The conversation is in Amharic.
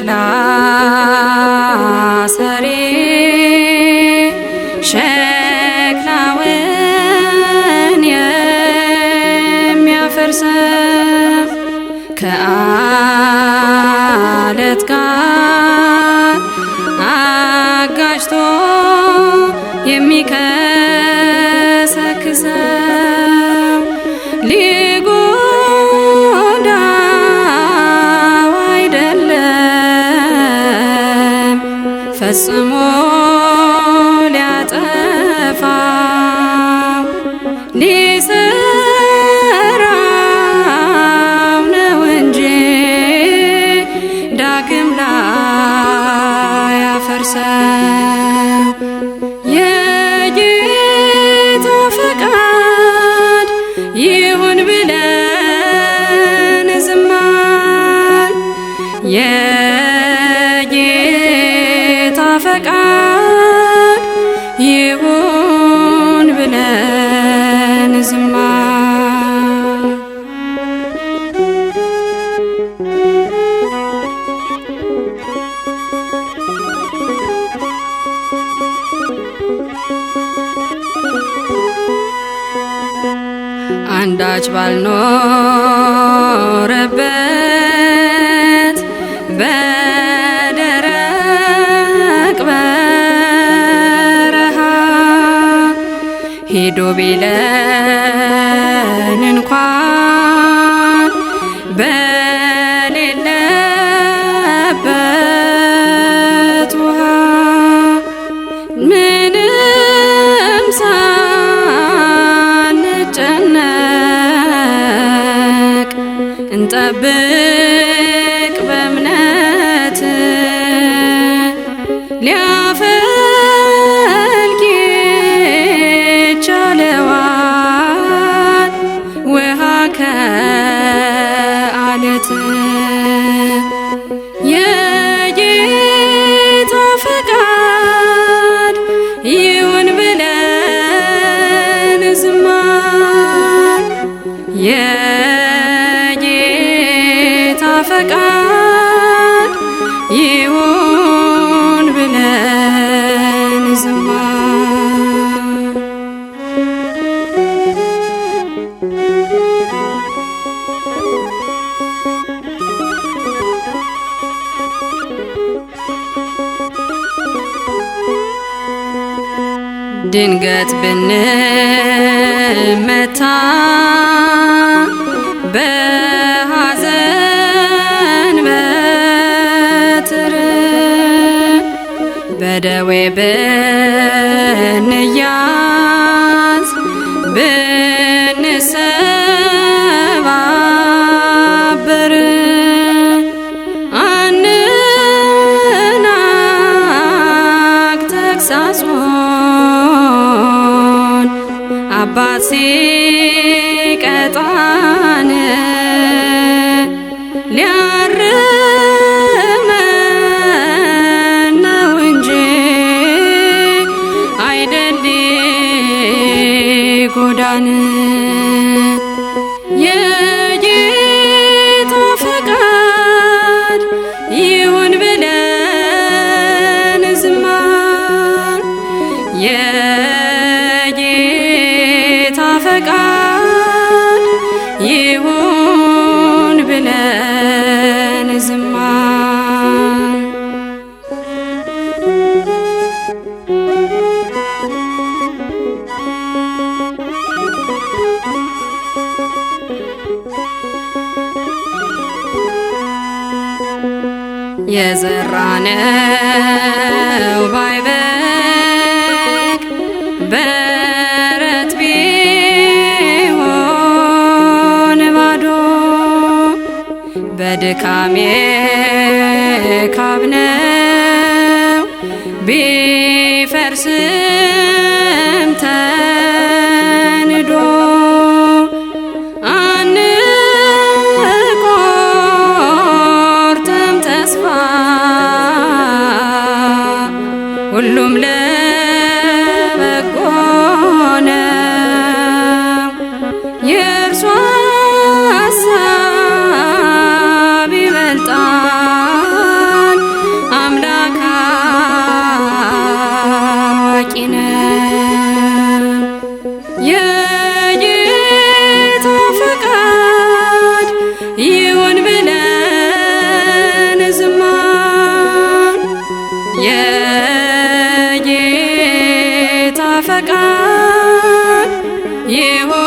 የሸክላ ሰሪ ሸክላውን የሚያፈርሰው ከአለት ጋር አጋጭቶ የሚከሰክሰው ሊጎዳው አይደለም ፈጽሞ ሊያጠፋው ሊሰራው ነው እንጂ ዳግም ላያፈርሰው። የጌታ ፈቃድ ይሁን ብለን ዝም አልን። የጌታ ፈቃድ ይሁን ብለን ዝም አልን። አንዳች ባልኖረበት በደረቅ በረሃ ሂዱ ቢለን እንኳን በሌለበት ውሃ ምንም ሳንጨነቅ እንጠብቅ በእምነት ሊያፈልቅ ይቻለዋል ውሃ ከአለት። የጌታ ፈቃድ ይሁን ብለን ዝም አልን። የጌታ ፈቃድ ይሁን ብለን ዝም አልን። ድንገት ብንመታ በሐዘን በትር በደዌ ብንያዝ ብንሰባበር አንናቅ ተግሣጹን አባት ሲቀጣን ሊያርመን ነው እንጂ አይደል ሊጎዳን። የጌታ ፈቃድ ይሁን ብለን ዝም አልን። የጌታ ፈቃድ ይሁን ብለን ዝም አልን። የዘራነው ባይበቅ በረት ቢሆን ባዶ በድካሜ ካብነው ቢፈርስም ተንዶ አንቆርጥም ተስፋ ሁሉም ለበጎ ነው። የእርሱ ሐሳብ ይበልጣል የጌታ ፈቃድ ይሁን ብለን ዝማር የጌታ ፈቃድ ይሁን